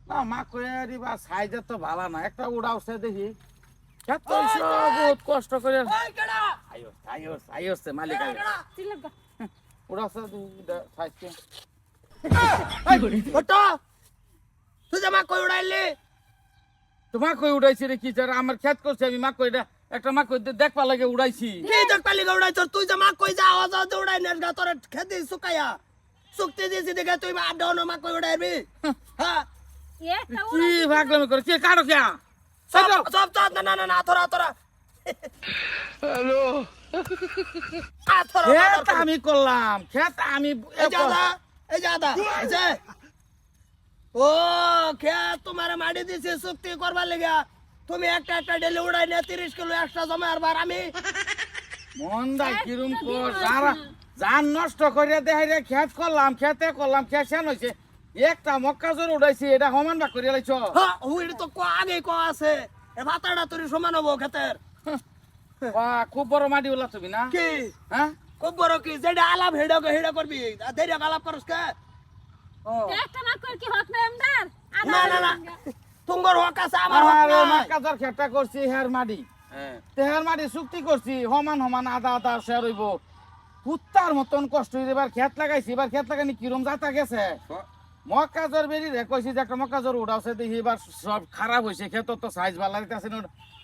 না মা কইয়া দিবা সাইজে তো ভালো না একটা উড়াওছে দেখি এত বহুত কষ্ট করে আইওছে মালিক উড়াওছে সাইজকে ওটো তুই যে মা কই উড়াইলি তোমার কই উড়াইছি রে কি যারা আমার খেত করছে আমি মা কইটা একটা মা কই দেখবা লাগে উড়াইছি কি দেখতে লাগা উড়াইছ তুই যে মা কই যা আওয়াজ আওয়াজ উড়াই নেস গা তোর খেদি সুকায়া সুক্তি দিছি দেখে তুই মা ডাউন মা কই উড়াইবি হ্যাঁ কি ভাগলামি করে কি কাটো কে সব সব সব না না না তোরা তোরা হ্যালো তোরা খেত আমি করলাম খেত আমি এই জাদা এই যে ও খেত তোমার মাটি দিছে সুক্তি করবার লাগা তুমি একটা একটা ডেলি উড়াই না 30 কিলো এক্সট্রা জমা আর আমি মন্দা কিরম কর যারা জান নষ্ট করে দেখাই রে খেত করলাম খেতে করলাম খেসান হইছে একটা মক্কা জোর উড়াইছি এটা সমান ভাগ করে লাইছ হ্যাঁ ওই তো কো আগে কো আছে এ ভাতাটা তোর সমান হবো খেতের বাহ খুব বড় মাটি উলা তুমি না কি হ্যাঁ খুব বড় কি যেটা আলাপ হেডা করবি ধৈর্য আলাপ করস কে ও একটা না কর কি হক না আমদার না না না তোমার হক আছে আমার হক আরে নাই মক্কা জোর খেতটা করছি হের মাটি হ্যাঁ তেহার মাটি চুক্তি করছি সমান সমান আধা আধা শেয়ার হইব কুত্তার মতন কষ্ট হইছে এবার খেত লাগাইছি এবার খেত লাগানি কিরম জাতা গেছে মক্কা জোর বেরি রে কইছি যে একটা মক্কা জোর উড়াছে দেখি এবার সব খারাপ হইছে খেত তো সাইজ ভালো লাগতেছে না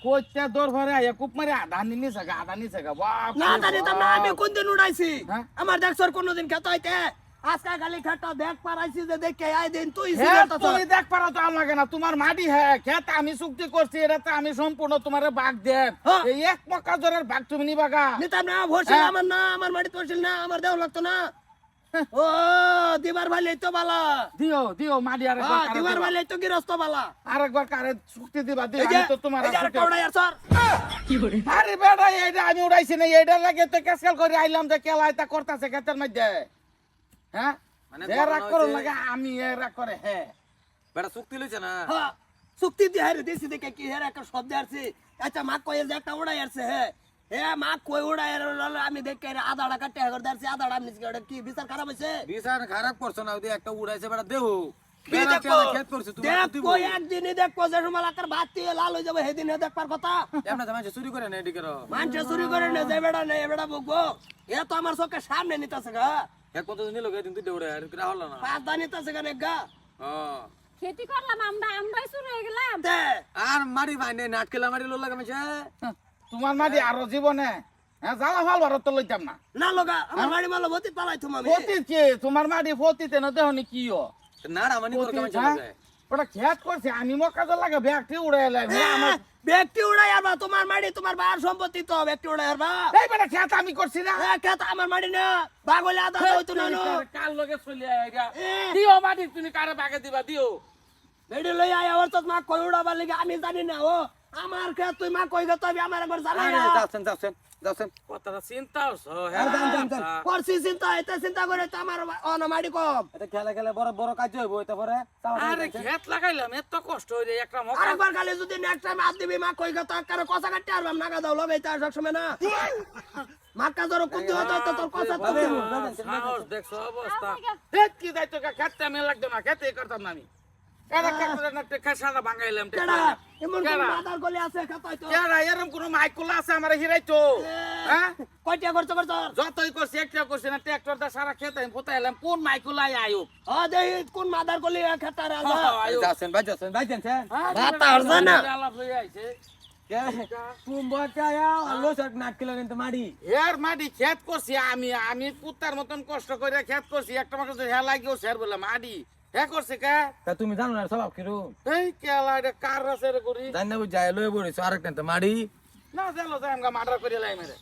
কইতে দর ভরে আইয়া কুপ মারি আধা নিছে গা বাপ না জানি তো না আমি কোন দিন উড়াইছি হ্যাঁ? আমার দেখছর কোনদিন খেত হইতে আজকে খালি খেতটা দেখ পারাইছি যে দেখে আই দিন তুই হ্যাঁ, তুমি দেখ পারো তো আমার লাগে না তোমার মাটি হ্যাঁ খেত আমি চুক্তি করছি এটা তো আমি সম্পূর্ণ তোমার ভাগ দেব হ্যাঁ। এই এক মক্কা জোরের ভাগ তুমি নিবাগা নিতাম না ভরছিল হ্যাঁ। আমার না আমার মাটি পড়ছিল না আমার দেও লাগতো না ও দিবার ভাই তো বালা দিও মাটি হ্যাঁ দিবার ভাই তো গৃহস্থ বালা আরেকবার কারে চুক্তি দিবা দিও এই যে আমি তো তোমার এই যে আরেকটা উড়াই আর স্যার আরে বেটা এইটা আমি উড়াইছি না এইটার লাগে তো ক্যাসকেল করে আইলাম যে কেলাই তা করতেছে ক্ষেতের মধ্যে হ্যাঁ মানে যে রাগ করো লাগে আমি এ রাগ করে হ্যাঁ বেটা চুক্তি লইছে না হ্যাঁ চুক্তি দিয়ে হারে দিছি দেখে কি হের একটা শব্দ আসছে আচ্ছা মা কই যে একটা উড়াই আসছে হ্যাঁ হ্যাঁ মা কই উড়াই আর আমি দেখে আধা টাকা টাকা করে দিছি আধা টাকা নিচে ওটা কি বিচার খারাপ হইছে বিছান খারাপ করছ না ওদি একটা উড়াইছে বেটা দেহো কি দেখো খেত করছে তুমি দেখো একদিনই দেখো যে সময় লাকার ভাত দিয়ে লাল হয়ে যাবে সেদিন দেখবার কথা এমন তো মানুষ চুরি করে না এদিকে মানুষ চুরি করে না যে বেড়া নেই বেড়া বুকবো এ তো আমার চোখের সামনে নিতেছে গা এক কত নিল গে দিন তুই উড়ে আর কিরা হলো না 5 দা নিতেছে গা গা হ্যাঁ খেতি করলাম আমরাই শুরু হয়ে গেলাম দে আর মারি ভাই নে নাটকেলা মারি লোলা গামছে তোমার মাটি আরো জীবনে হ্যাঁ জ্বালা ফাল ভারত তো লইতাম না না লগা আমার বাড়ি মালো ভতি পালাই তুমি আমি ফতিত কি তোমার মাটি ফতিতে না দেহনি কি ও না রামানি তোর ফতিত, গামছে হ্যাঁ? লাগে ওটা খেত করছে আমি মক্কা জোর লাগে ব্যাগটি উড়ে এলাম আমার ব্যক্তি উড়াই আরবা তোমার মাটি তোমার বার সম্পত্তি তো ব্যক্তি উড়াই আরবা এই বেটা খেত আমি করছি না খেত আমার মাটি না বাগলে আদা হইতো না নো কার লগে চলে আইগা এ। দিও মাটি তুমি কারে বাগে দিবা দিও বেডি লই আয় ওর তো মা কই উড়াবার লাগি আমি জানি না ও আমার খেত তুই মা কই গত আমি আমার একবার জানা না যাচ্ছেন কথাটা চিন্তা হচ্ছে করছি চিন্তা এটা চিন্তা করে তো আমার অন মাটি কম এটা খেলা খেলে বড় বড় কাজ হইব এটা পরে আরে খেত লাগাইলাম এত কষ্ট হইরে একটা মক্কা আরেকবার খালি যদি নেক্সট টাইম হাত দিবি মা কই গত কারে কথা কাটতে আরবাম নাগা দাও লগাইতে আর সব সময় না মাক্কা ধরো কুদ্দি হতো তো তোর কথা তো দিব সাহস দেখছো অবস্থা দেখ কি দাইতো খেতে আমি লাগতো না খেতে করতাম না আমি এরা কাকরে না খেসাটা ভাঙাইলাম কেডা এমন কোন মাদার গলি আছে খেত হইতো এরা এরকম কোন মাইকুলা আছে আমার হিরাইতো হ্যাঁ কয়টা করছ করছ যতই করছি একটা করছি না ট্রাক্টর দা সারা খেতে আমি ফোটাইলাম কোন মাইকুলাই আয়ো ও দেই কোন মাদার গলি খেতা রাজা যাচ্ছেন ভাই যাচ্ছেন বাতা হরজা না আলাপ হয়ে আইছে কুম্বটায়া আলো সব নাটকেলা কিন্তু মারি এর মাটি খেত করছি আমি কুত্তার মতন কষ্ট করে খেত করছি একটা মাকে হে লাগিও স্যার বলে মাটি হে করছে কে তা তুমি জানো না স্বভাব কিরু এই কেলা এটা কার আছে রে করি জানি না বুঝাই লয়ে পড়িস আরেকটা তো মারি না জানো যাই আমগা মার্ডার করে লাই মেরে